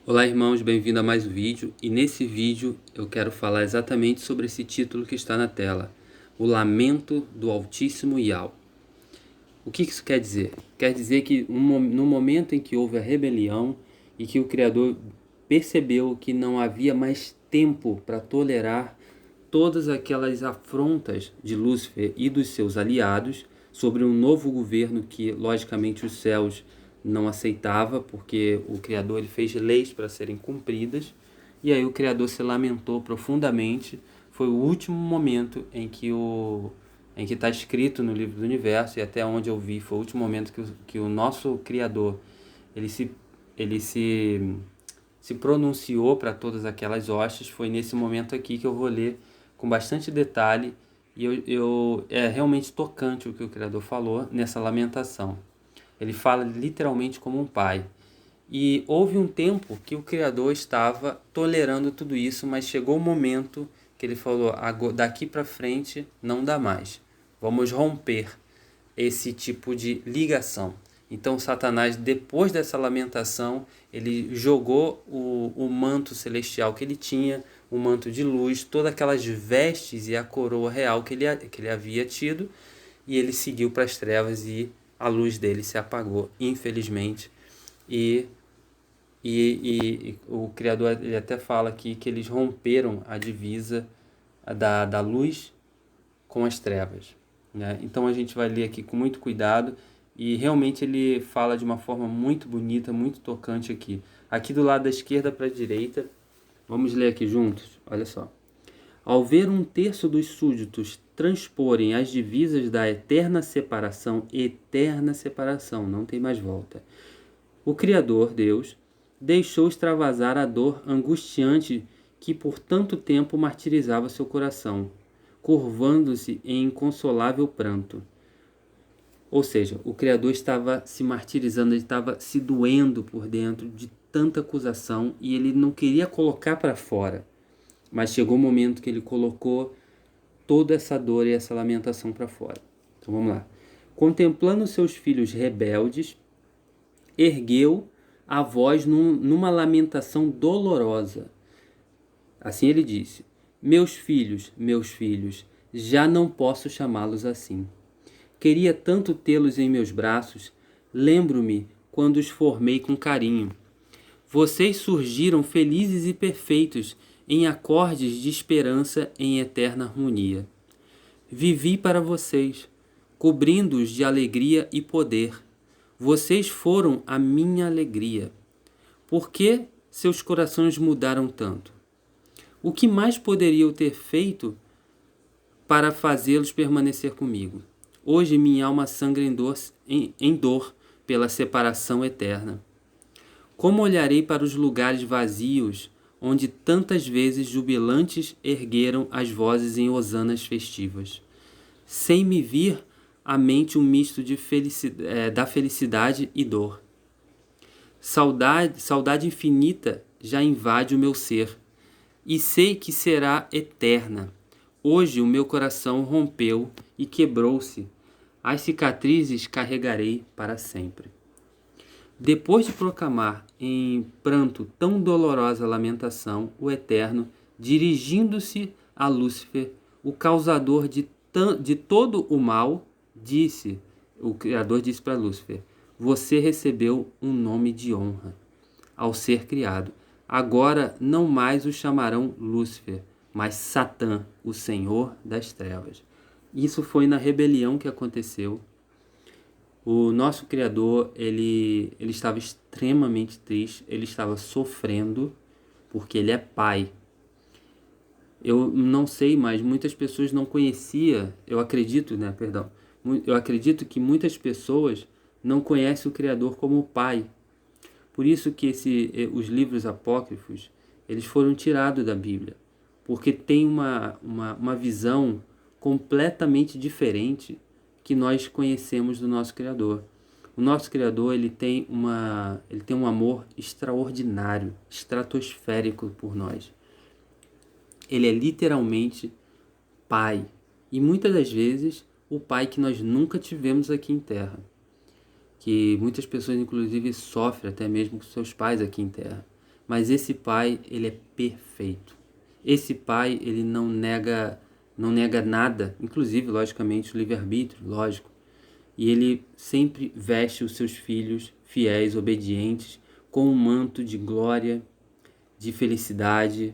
Olá, irmãos, bem-vindo a mais um vídeo. E nesse vídeo eu quero falar exatamente sobre esse título que está na tela: O Lamento do Altíssimo Yahweh. O que isso quer dizer? Quer dizer que no momento em que houve a rebelião e que o Criador percebeu que não havia mais tempo para tolerar todas aquelas afrontas de Lúcifer e dos seus aliados sobre um novo governo que, logicamente, os céus não aceitava, porque o Criador ele fez leis para serem cumpridas, e aí o Criador se lamentou profundamente. Foi o último momento em que está escrito no livro do universo, e até onde eu vi, foi o último momento que o nosso Criador ele se, ele se pronunciou para todas aquelas hostes. Foi nesse momento aqui que eu vou ler com bastante detalhe, e é realmente tocante o que o Criador falou nessa lamentação. Ele fala literalmente como um pai. E houve um tempo que o Criador estava tolerando tudo isso, mas chegou o momento que ele falou: daqui para frente não dá mais. Vamos romper esse tipo de ligação. Então Satanás, depois dessa lamentação, ele jogou o manto celestial que ele tinha, o manto de luz, todas aquelas vestes e a coroa real que ele havia tido, e ele seguiu para as trevas e a luz dele se apagou, infelizmente. E, e o Criador ele até fala aqui que eles romperam a divisa da luz com as trevas, né? Então a gente vai ler aqui com muito cuidado, e realmente ele fala de uma forma muito bonita, muito tocante aqui. Aqui do lado da esquerda para a direita, vamos ler aqui juntos, olha só. Ao ver um terço dos súditos transporem as divisas da eterna separação, não tem mais volta, o Criador, Deus, deixou extravasar a dor angustiante que por tanto tempo martirizava seu coração, curvando-se em inconsolável pranto. Ou seja, o Criador estava se martirizando, ele estava se doendo por dentro de tanta acusação, e ele não queria colocar para fora. Mas chegou o momento que ele colocou toda essa dor e essa lamentação para fora. Então vamos lá. Contemplando seus filhos rebeldes, ergueu a voz numa lamentação dolorosa. Assim ele disse: meus filhos, já não posso chamá-los assim. Queria tanto tê-los em meus braços, lembro-me quando os formei com carinho. Vocês surgiram felizes e perfeitos, em acordes de esperança em eterna harmonia. Vivi para vocês, cobrindo-os de alegria e poder. Vocês foram a minha alegria. Por que seus corações mudaram tanto? O que mais poderia eu ter feito para fazê-los permanecer comigo? Hoje minha alma sangra em dor pela separação eterna. Como olharei para os lugares vazios, onde tantas vezes jubilantes ergueram as vozes em hosanas festivas, sem me vir à mente um misto de da felicidade e dor. Saudade infinita já invade o meu ser, e sei que será eterna. Hoje o meu coração rompeu e quebrou-se. As cicatrizes carregarei para sempre. Depois de proclamar em pranto tão dolorosa lamentação, o Eterno, dirigindo-se a Lúcifer, o causador de todo o mal, o Criador disse para Lúcifer: você recebeu um nome de honra ao ser criado. Agora não mais o chamarão Lúcifer, mas Satã, o Senhor das Trevas. Isso foi na rebelião que aconteceu. O nosso Criador, ele estava extremamente triste, ele estava sofrendo, porque ele é pai. Eu não sei, mas muitas pessoas não conheciam, eu acredito, né, perdão, eu acredito que muitas pessoas não conhecem o Criador como pai. Por isso que os livros apócrifos, eles foram tirados da Bíblia, porque tem uma visão completamente diferente que nós conhecemos do nosso Criador. O nosso Criador, ele tem um amor extraordinário, estratosférico por nós. Ele é literalmente pai, e muitas das vezes o pai que nós nunca tivemos aqui em terra, que muitas pessoas inclusive sofrem até mesmo com seus pais aqui em terra. mas esse Pai, ele é perfeito. Esse Pai, ele não nega nada, inclusive, logicamente, o livre-arbítrio, lógico. E ele sempre veste os seus filhos fiéis, obedientes, com um manto de glória, de felicidade,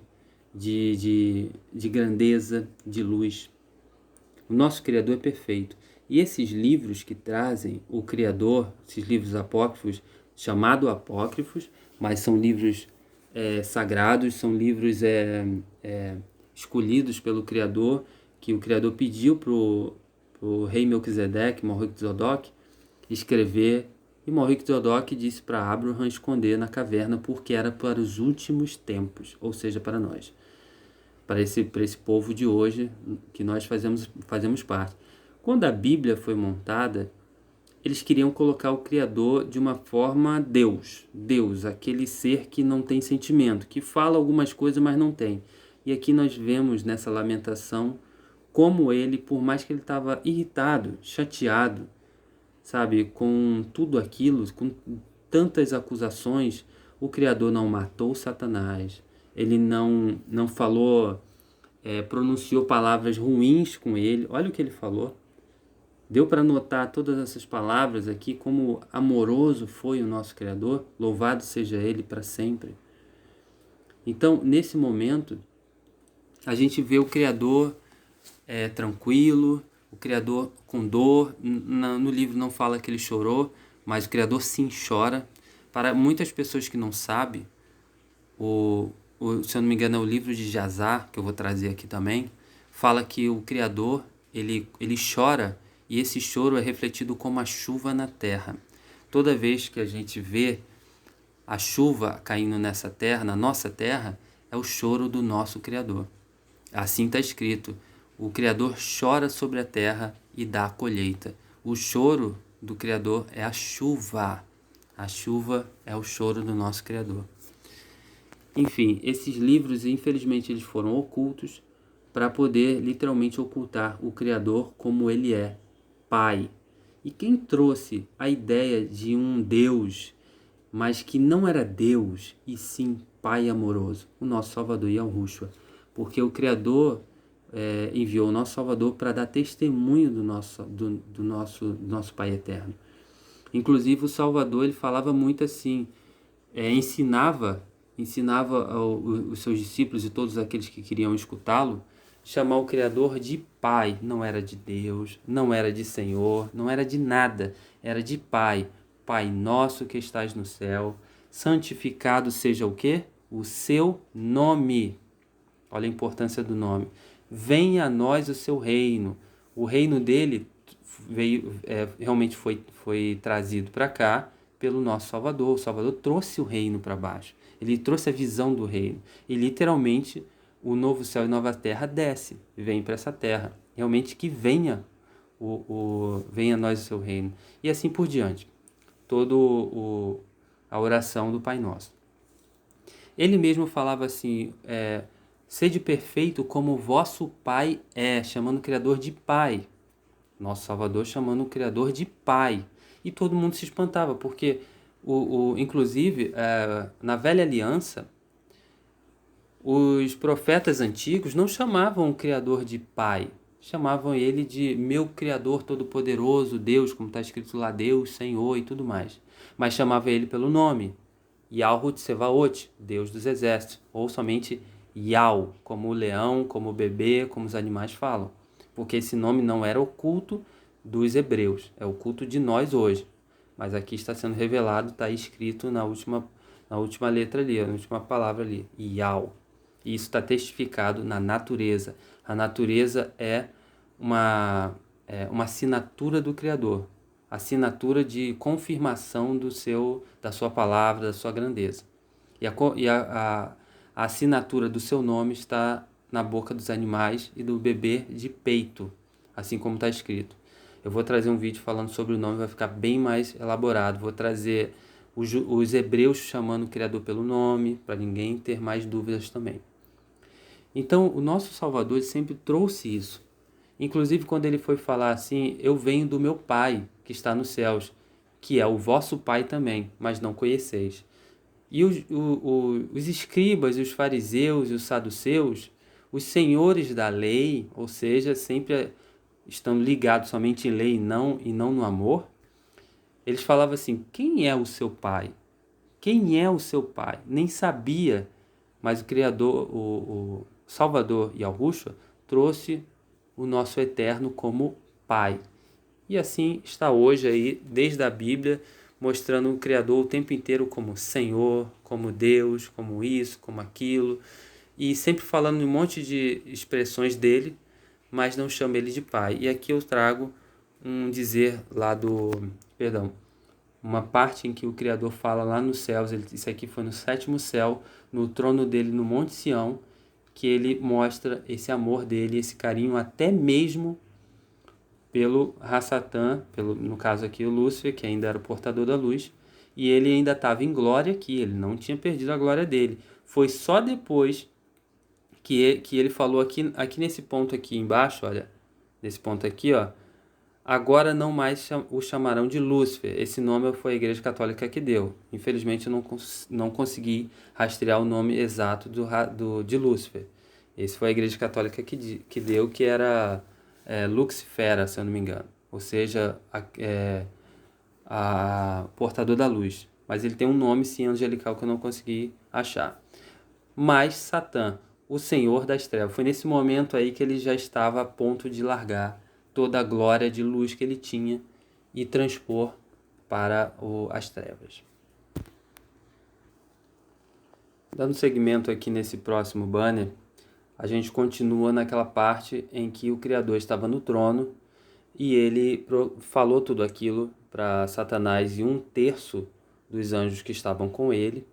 de grandeza, de luz. O nosso Criador é perfeito. E esses livros que trazem o Criador, esses livros apócrifos, chamados apócrifos, mas são livros sagrados, são livros escolhidos pelo Criador, que o Criador pediu para o rei Melquisedeque, Melquisedeque, escrever, e Melquisedeque disse para Abraham esconder na caverna, porque era para os últimos tempos, ou seja, para nós, para esse povo de hoje, que nós fazemos parte. Quando a Bíblia foi montada, eles queriam colocar o Criador de uma forma Deus, aquele ser que não tem sentimento, que fala algumas coisas, mas não tem. E aqui nós vemos nessa lamentação como ele, por mais que ele estava irritado, chateado, sabe, com tudo aquilo, com tantas acusações, o Criador não matou Satanás, ele não falou, pronunciou palavras ruins com ele. Olha o que ele falou. Deu para notar todas essas palavras aqui, como amoroso foi o nosso Criador, louvado seja Ele para sempre. Então, nesse momento, a gente vê o Criador tranquilo, o Criador com dor. No livro não fala que ele chorou, mas o Criador sim chora. Para muitas pessoas que não sabem, se eu não me engano é o livro de Jazar, que eu vou trazer aqui também, fala que o Criador ele chora, e esse choro é refletido como a chuva na terra. Toda vez que a gente vê a chuva caindo nessa terra, na nossa terra, é o choro do nosso Criador. Assim está escrito: o Criador chora sobre a terra e dá a colheita. O choro do Criador é a chuva. A chuva é o choro do nosso Criador. Enfim, esses livros, infelizmente, eles foram ocultos para poder literalmente ocultar o Criador como ele é, Pai. E quem trouxe a ideia de um Deus, mas que não era Deus, e sim Pai amoroso? O nosso Salvador Yahushua. Porque o Criador enviou o nosso Salvador para dar testemunho do nosso Pai eterno. Inclusive o Salvador, ele falava muito assim, ensinava os seus discípulos e todos aqueles que queriam escutá-lo, chamar o Criador de Pai. Não era de Deus, não era de Senhor, não era de nada, era de Pai. Pai nosso que estás no céu, santificado seja o quê? O seu nome. Olha a importância do nome. Venha a nós o seu reino. O reino dele realmente foi trazido para cá pelo nosso Salvador. O Salvador trouxe o reino para baixo. Ele trouxe a visão do reino. E literalmente o novo céu e nova terra desce, vem para essa terra. Realmente que venha venha a nós o seu reino. E assim por diante. A oração do Pai Nosso. Ele mesmo falava assim, sede perfeito como o vosso Pai é, chamando o Criador de Pai. Nosso Salvador chamando o Criador de Pai. E todo mundo se espantava, porque, inclusive, na Velha Aliança, os profetas antigos não chamavam o Criador de Pai, chamavam ele de meu Criador Todo-Poderoso, Deus, como está escrito lá, Deus, Senhor e tudo mais. Mas chamava ele pelo nome, Yahweh Tsevaot, Deus dos Exércitos, ou somente Yau, como o leão, como o bebê, como os animais falam. Porque esse nome não era o culto dos hebreus, é o culto de nós hoje. Mas aqui está sendo revelado, está escrito na última letra ali, na última palavra ali, Yau. E isso está testificado na natureza. A natureza é uma assinatura do Criador, assinatura de confirmação da sua palavra, da sua grandeza. E a assinatura do seu nome está na boca dos animais e do bebê de peito, assim como está escrito. Eu vou trazer um vídeo falando sobre o nome, vai ficar bem mais elaborado. Vou trazer os hebreus chamando o Criador pelo nome, para ninguém ter mais dúvidas também. Então, o nosso Salvador sempre trouxe isso. Inclusive, quando ele foi falar assim, eu venho do meu Pai, que está nos céus, que é o vosso Pai também, mas não conheceis. E os escribas, os fariseus e os saduceus, os senhores da lei, ou seja, sempre estando ligados somente em lei e não no amor, eles falavam assim: quem é o seu pai? Quem é o seu pai? Nem sabia, mas o Criador, o Salvador Yahushua, trouxe o nosso Eterno como Pai. E assim está hoje aí, desde a Bíblia, mostrando o Criador o tempo inteiro como Senhor, como Deus, como isso, como aquilo, e sempre falando um monte de expressões dele, mas não chama ele de Pai. E aqui eu trago um dizer lá do, perdão, uma parte em que o Criador fala lá nos céus, isso aqui foi no sétimo céu, no trono dele no Monte Sião, que ele mostra esse amor dele, esse carinho até mesmo pelo Hassatan, no caso aqui o Lúcifer, que ainda era o portador da luz, e ele ainda estava em glória aqui, ele não tinha perdido a glória dele. Foi só depois que ele falou aqui nesse ponto aqui embaixo, olha, nesse ponto aqui, ó, agora não mais o chamarão de Lúcifer. Esse nome foi a Igreja Católica que deu. Infelizmente eu não consegui rastrear o nome exato de Lúcifer. Esse foi a Igreja Católica que deu, que era Luxifera, se eu não me engano. Ou seja, a portador da luz. Mas ele tem um nome, sim, angelical, que eu não consegui achar. Mas Satã, o Senhor das Trevas, foi nesse momento aí que ele já estava a ponto de largar toda a glória de luz que ele tinha e transpor para as trevas. Dando seguimento aqui nesse próximo banner, a gente continua naquela parte em que o Criador estava no trono e ele falou tudo aquilo para Satanás e um terço dos anjos que estavam com ele.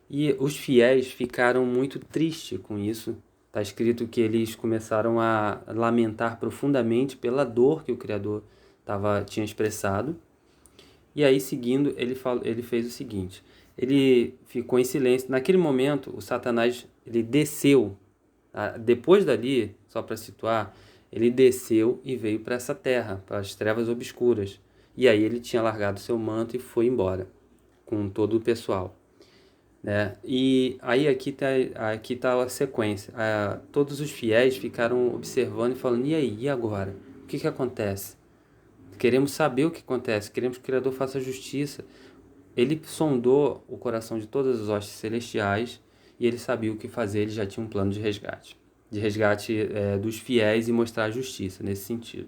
E os fiéis ficaram muito tristes com isso. Está escrito que eles começaram a lamentar profundamente pela dor que o Criador tinha expressado. E aí, seguindo, ele fez o seguinte: ele ficou em silêncio. Naquele momento, o Satanás ele desceu. Depois dali, só para situar, ele desceu e veio para essa terra, para as trevas obscuras. E aí ele tinha largado seu manto e foi embora com todo o pessoal. Né? E aí aqui tá a sequência. Todos os fiéis ficaram observando e falando: e aí, e agora? O que acontece? Queremos saber o que acontece, queremos que o Criador faça justiça. Ele sondou o coração de todas as hostes celestiais e ele sabia o que fazer, ele já tinha um plano de resgate. De resgate dos fiéis e mostrar a justiça nesse sentido.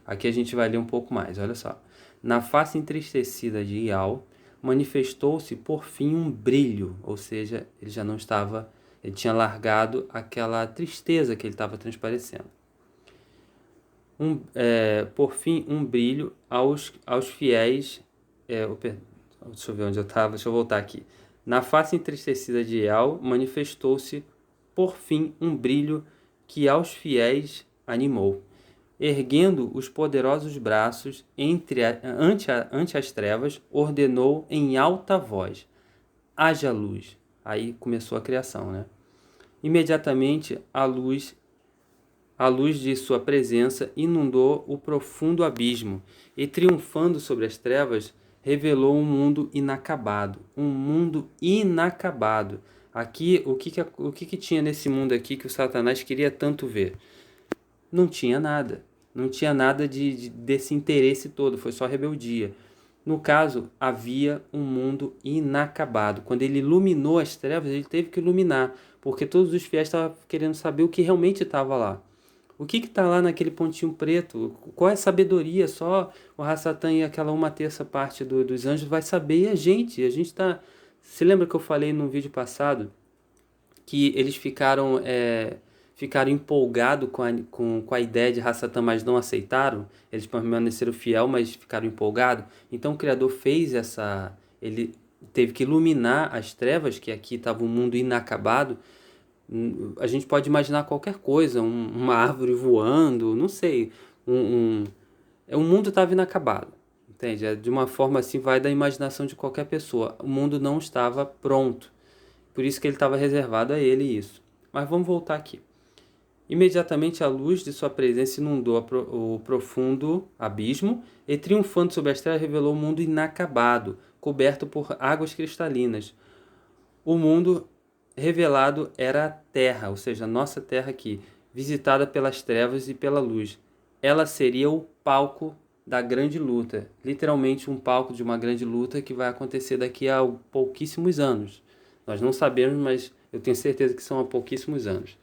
Aqui a gente vai ler um pouco mais, olha só. Na face entristecida de Ial, manifestou-se por fim um brilho, ou seja, ele já não estava, ele tinha largado aquela tristeza que ele estava transparecendo. Por fim, um brilho aos fiéis. Deixa eu ver onde eu estava, deixa eu voltar aqui. Na face entristecida de Ial, manifestou-se por fim um brilho que aos fiéis animou. Erguendo os poderosos braços ante as trevas, ordenou em alta voz: haja luz. Aí começou a criação, né? Imediatamente a luz de sua presença inundou o profundo abismo e, triunfando sobre as trevas, revelou um mundo inacabado. Um mundo inacabado. Aqui, o que tinha nesse mundo aqui que o Satanás queria tanto ver? Não tinha nada. Não tinha nada desse interesse todo, foi só rebeldia. No caso, havia um mundo inacabado. Quando ele iluminou as trevas, ele teve que iluminar, porque todos os fiéis estavam querendo saber o que realmente estava lá. O que está lá naquele pontinho preto? Qual é a sabedoria? Só o Hassatan e aquela 1/3 parte dos anjos vai saber. E a gente está... Se lembra que eu falei no vídeo passado que eles ficaram empolgados com a ideia de Hassatan, mas não aceitaram? Eles permaneceram fiel, mas ficaram empolgados. Então o Criador fez ele teve que iluminar as trevas, que aqui estava um mundo inacabado. A gente pode imaginar qualquer coisa, uma árvore voando, não sei. O mundo estava inacabado, entende? De uma forma assim, vai da imaginação de qualquer pessoa. O mundo não estava pronto. Por isso que ele estava reservado a ele isso. Mas vamos voltar aqui. Imediatamente a luz de sua presença inundou o profundo abismo e, triunfando sobre as trevas, revelou um mundo inacabado, coberto por águas cristalinas. o mundo revelado era a Terra, ou seja, a nossa Terra aqui, visitada pelas trevas e pela luz. Ela seria o palco da grande luta, literalmente um palco de uma grande luta que vai acontecer daqui a pouquíssimos anos. Nós não sabemos, mas eu tenho certeza que são há pouquíssimos anos.